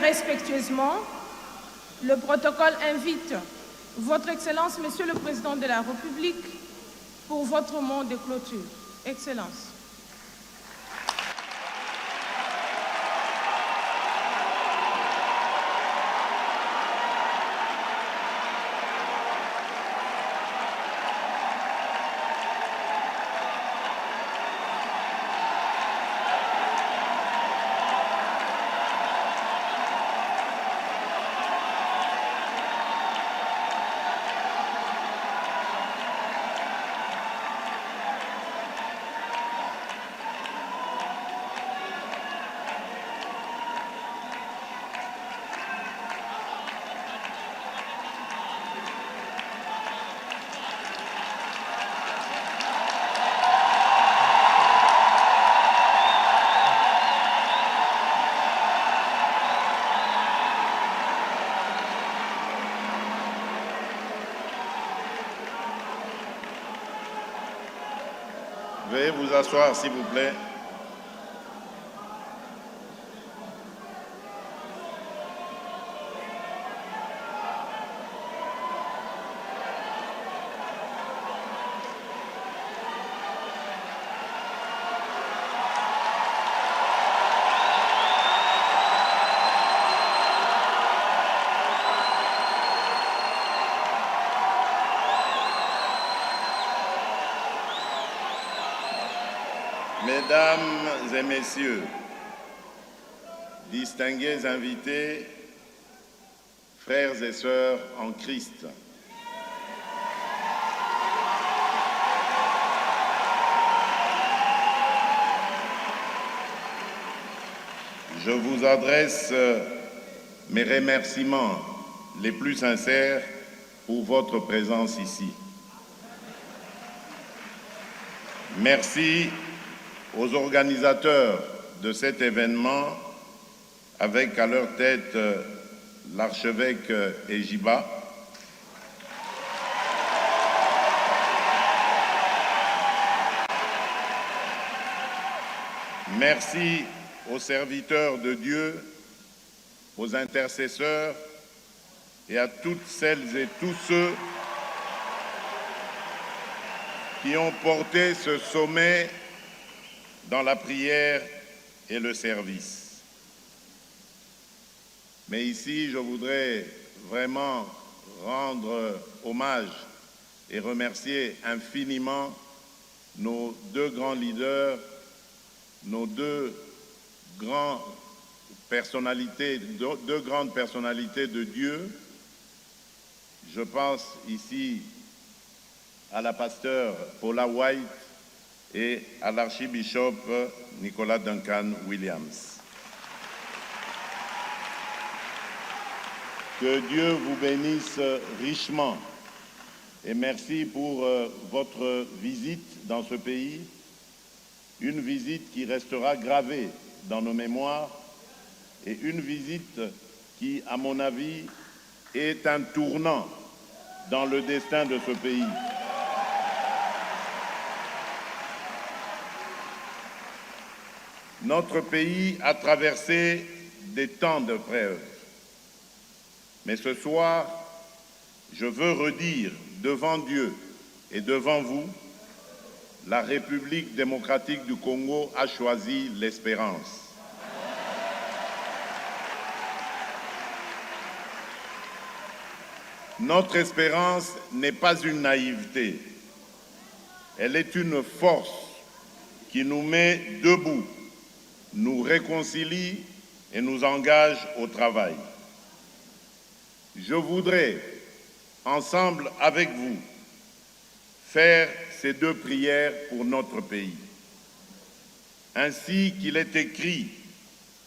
respectueusement, le protocole invite Votre Excellence, Monsieur le Président de la République, pour votre mot de clôture. Excellence. Veuillez vous asseoir, s'il vous plaît. Mesdames et messieurs, distingués invités, frères et sœurs en Christ, je vous adresse mes remerciements les plus sincères pour votre présence ici. Merci aux organisateurs de cet événement, avec à leur tête l'archevêque Ejiba, merci aux serviteurs de Dieu, aux intercesseurs et à toutes celles et tous ceux qui ont porté ce sommet dans la prière et le service. Mais ici, je voudrais vraiment rendre hommage et remercier infiniment nos deux grands leaders, nos deux grandes personnalités de Dieu. Je pense ici à la pasteure Paula White et à l'archibishop Nicolas Duncan Williams. Que Dieu vous bénisse richement et merci pour votre visite dans ce pays, une visite qui restera gravée dans nos mémoires et une visite qui, à mon avis, est un tournant dans le destin de ce pays. Notre pays a traversé des temps de preuves. Mais ce soir, je veux redire devant Dieu et devant vous, la République démocratique du Congo a choisi l'espérance. Notre espérance n'est pas une naïveté. Elle est une force qui nous met debout, nous réconcilie et nous engage au travail. Je voudrais, ensemble avec vous, faire ces deux prières pour notre pays. Ainsi qu'il est écrit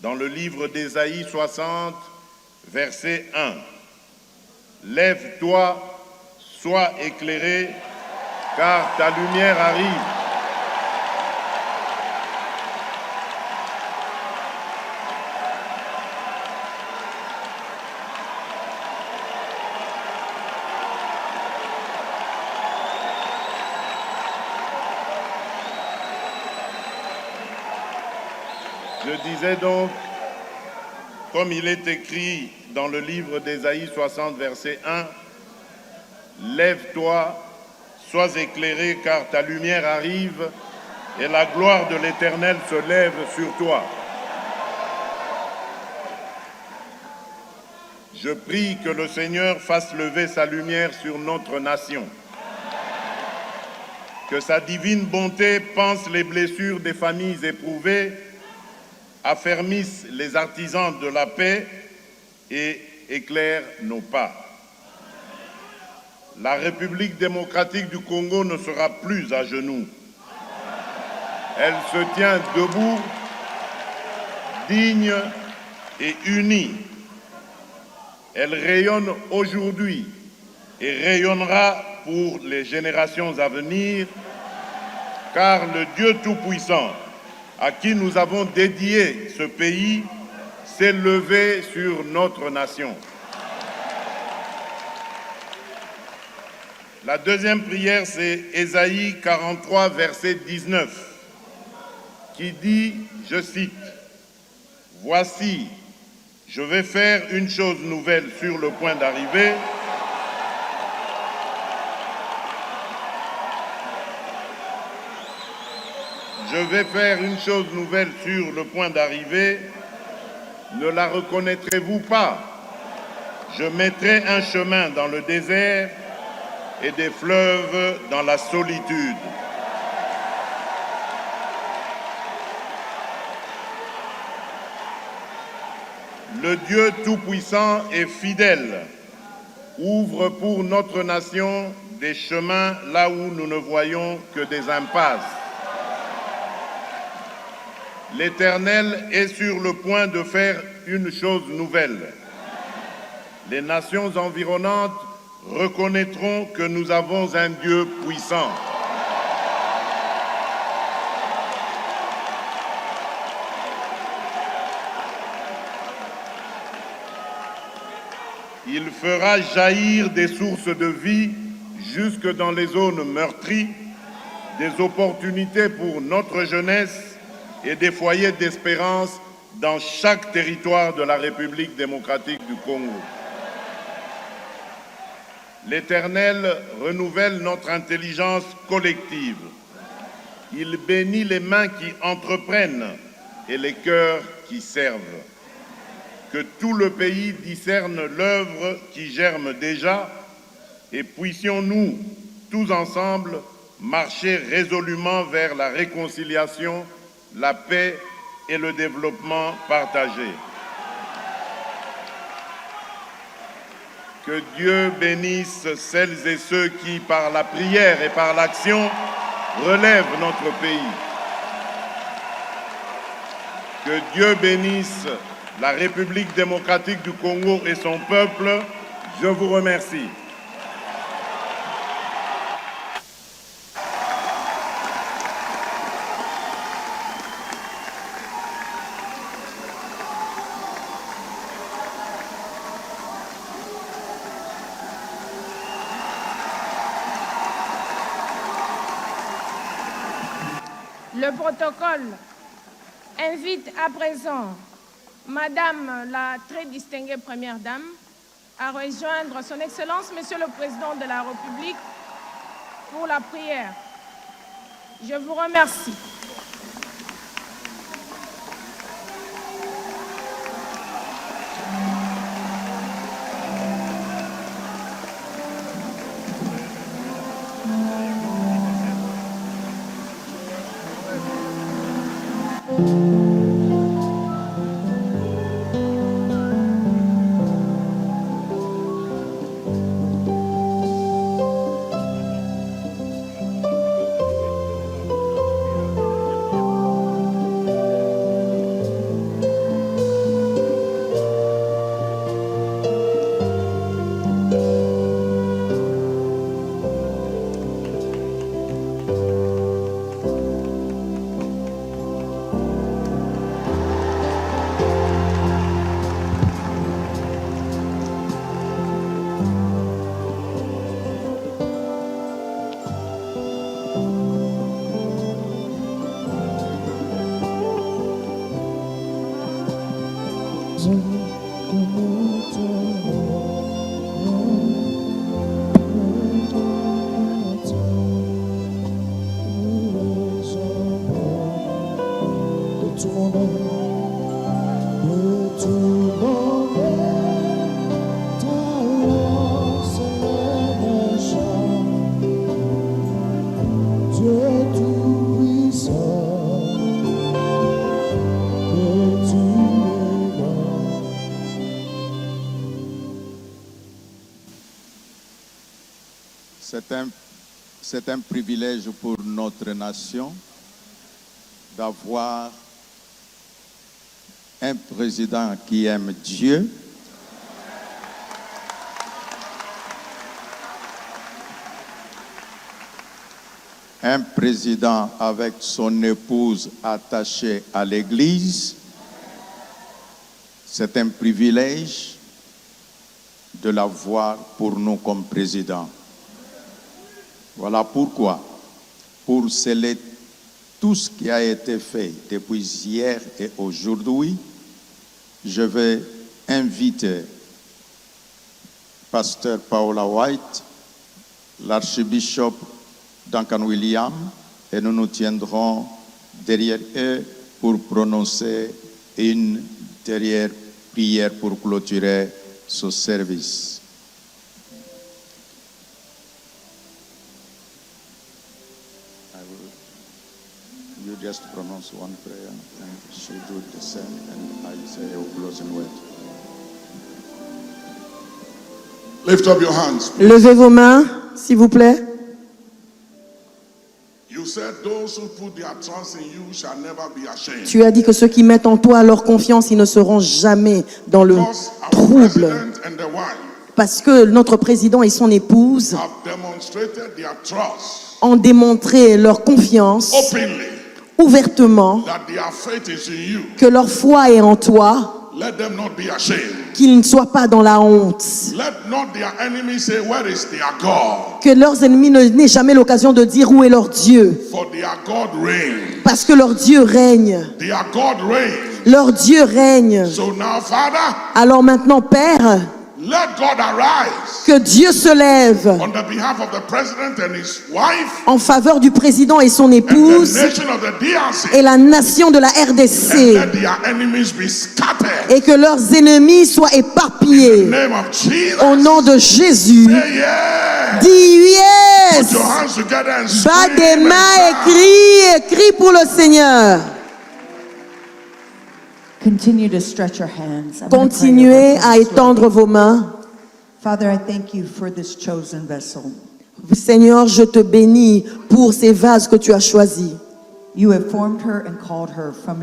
dans le livre d'Ésaïe 60, verset 1. « Lève-toi, sois éclairé, car ta lumière arrive. » Je disais donc comme il est écrit dans le livre d'Ésaïe 60, verset 1, « Lève-toi, sois éclairé, car ta lumière arrive, et la gloire de l'Éternel se lève sur toi. » Je prie que le Seigneur fasse lever sa lumière sur notre nation. Que sa divine bonté panse les blessures des familles éprouvées, affermisse les artisans de la paix et éclaire nos pas. La République démocratique du Congo ne sera plus à genoux. Elle se tient debout, digne et unie. Elle rayonne aujourd'hui et rayonnera pour les générations à venir, car le Dieu Tout-Puissant, à qui nous avons dédié ce pays, s'est levé sur notre nation. La deuxième prière, c'est Ésaïe 43, verset 19, qui dit, je cite, « Voici, je vais faire une chose nouvelle sur le point d'arriver. Je vais faire une chose nouvelle sur le point d'arriver. Ne la reconnaîtrez-vous pas? Je mettrai un chemin dans le désert et des fleuves dans la solitude. » Le Dieu Tout-Puissant et fidèle ouvre pour notre nation des chemins là où nous ne voyons que des impasses. L'Éternel est sur le point de faire une chose nouvelle. Les nations environnantes reconnaîtront que nous avons un Dieu puissant. Il fera jaillir des sources de vie jusque dans les zones meurtries, des opportunités pour notre jeunesse et des foyers d'espérance dans chaque territoire de la République démocratique du Congo. L'Éternel renouvelle notre intelligence collective. Il bénit les mains qui entreprennent et les cœurs qui servent. Que tout le pays discerne l'œuvre qui germe déjà et puissions-nous, tous ensemble, marcher résolument vers la réconciliation, la paix et le développement partagé. Que Dieu bénisse celles et ceux qui, par la prière et par l'action, relèvent notre pays. Que Dieu bénisse la République démocratique du Congo et son peuple. Je vous remercie. Le protocole invite à présent Madame la très distinguée Première Dame à rejoindre Son Excellence Monsieur le Président de la République pour la prière. Je vous remercie. C'est un privilège pour notre nation d'avoir un président qui aime Dieu, un président avec son épouse attachée à l'Église. C'est un privilège de l'avoir pour nous comme président. Voilà pourquoi, pour sceller tout ce qui a été fait depuis hier et aujourd'hui, je vais inviter Pasteur Paula White, l'archbishop Duncan William, et nous nous tiendrons derrière eux pour prononcer une dernière prière pour clôturer ce service. You just pronounce one prayer and she do the same and I say a closing word. Lift up your hands. Levez vos mains, s'il vous plaît. You said those who put their trust in you shall never be ashamed. Tu as dit que ceux qui mettent en toi leur confiance, ils ne seront jamais dans le Because our trouble. president and the wife Parce que notre président et son épouse have demonstrated their trust ont démontré leur confiance openly, ouvertement, that their faith is in you. que leur foi est en toi, Let them not be ashamed. qu'ils ne soient pas dans la honte. Let not their enemies say, where is their God? Que leurs ennemis n'aient jamais l'occasion de dire où est leur Dieu. For their God reigns. Parce que leur Dieu règne. Their God reigns. Leur Dieu règne. So now, Father, Alors maintenant, Père, let God arise que Dieu se lève on the behalf of the president and his wife en faveur du président et son and the épouse nation of the DRC. et la nation de la And RDC, let their enemies be scattered. et que leurs ennemis soient In the éparpillés. name of Jesus. Au nom de Jésus, Say yes. dis yes. Put your hands together and Bas scream des and mains shout. et crie pour le Seigneur. Continue to stretch your hands. I'm gonna pray Continuez over à this étendre vos mains. Father, I thank you for this chosen vessel. Seigneur, je te bénis pour ces vases que tu as choisis. You have formed her and called her from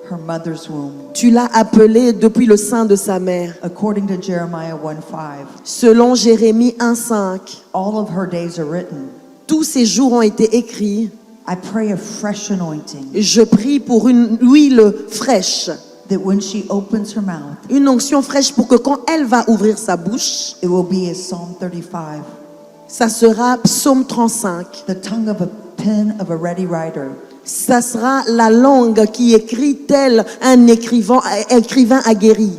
her mother's womb. Tu l'as appelée depuis le sein de sa mère. According to Jeremiah 1:5, Selon Jérémie 1:5, all of her days are written. tous ces jours ont été écrits. I pray a fresh anointing Je prie pour une huile fraîche, that when she opens her mouth, une onction fraîche pour que quand elle va ouvrir sa bouche, it will be as Psalm 35, ça sera Psaume 35. the tongue of a pen of a ready writer. Ça sera la langue qui écrit tel un écrivain aguerri.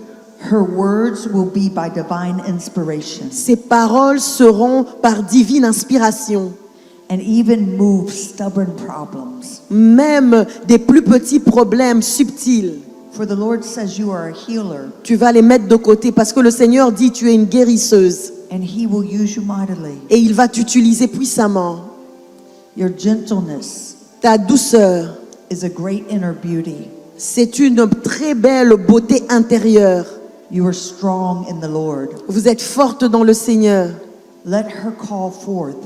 Her words will be by divine inspiration Ses paroles seront par divine inspiration. and even move stubborn problems. Même des plus petits problèmes subtils, For the Lord says you are a healer, tu vas les mettre de côté parce que le Seigneur dit tu es une guérisseuse and He will use you mightily. et il va t'utiliser puissamment. Your gentleness Ta douceur, is a great inner beauty. c'est une très belle beauté intérieure. You are strong in the Lord. Vous êtes forte dans le Seigneur. Let her call forth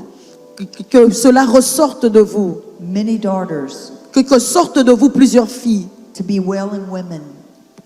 Que cela ressorte de vous. many daughters Que sortent de vous plusieurs filles to be wailing women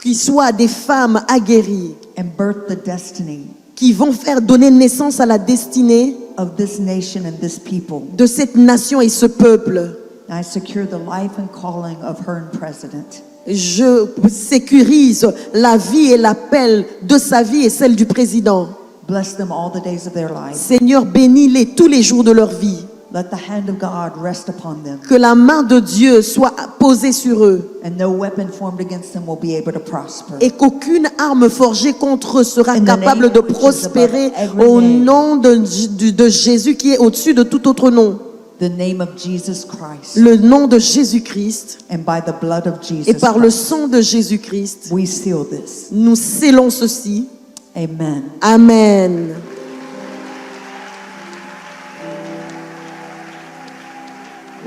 qui soient des femmes aguerries, and birth the destiny qui vont faire donner naissance à la destinée of this nation and this people. de cette nation et ce peuple. I secure the life and calling of her and president. Je sécurise la vie et l'appel de sa vie et celle du président. Bless them all the days of their life. Seigneur, bénis-les tous les jours de leur vie. Let the hand of God rest upon them, Que la main de Dieu soit posée sur eux. and no weapon formed against them will be able to prosper. Et qu'aucune arme forgée contre eux sera In the capable name de which is prospérer above every au name. nom de Jésus qui est au-dessus de tout autre nom. The name of Jesus Christ, Le nom de Jésus-Christ. and by the blood of Jesus Et par le Christ, sang de Jésus-Christ, we seal this. nous scellons ceci. Amen. Amen.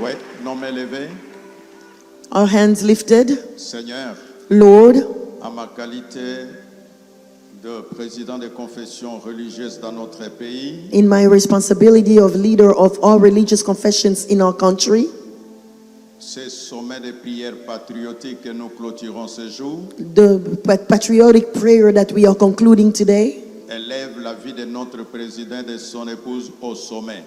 Oui, nos mains levées. Our hands lifted. Seigneur, Lord, à ma qualité de président des confessions religieuses dans notre pays, in my responsibility of leader of all religious confessions in our country, ces sommets de prières patriotiques que nous clôturons ce jour the patriotic prayer that we are concluding today, élève la vie de notre président et de son épouse au sommet.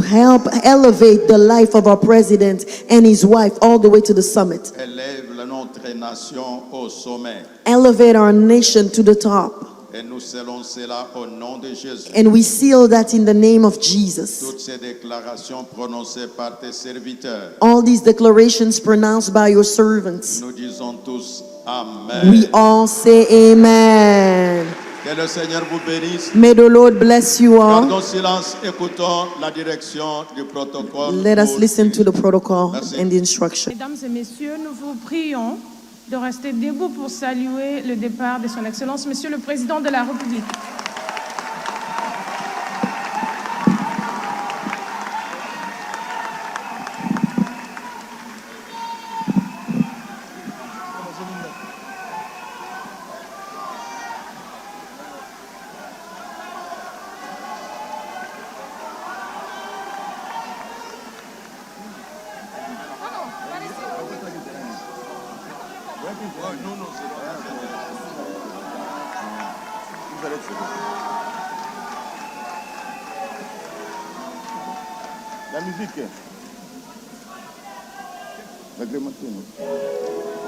help elevate the life of our president and his wife all the way to the summit. Élève notre nation au sommet. Elevate our nation to the top. Et nous scellons cela au nom de Jésus. And we seal that in the name of Jesus. Toutes ces déclarations prononcées par tes serviteurs, All these declarations pronounced by your servants, nous disons tous Amen. we all say amen. Que le Seigneur vous bénisse. May the Lord bless you all. Gardons silence, écoutons la direction du protocole. Let us pour- listen to the protocol Merci. and the instruction. Mesdames et messieurs, nous vous prions de rester debout pour saluer le départ de son Excellence, Monsieur le Président de la République. La musique. La grématique.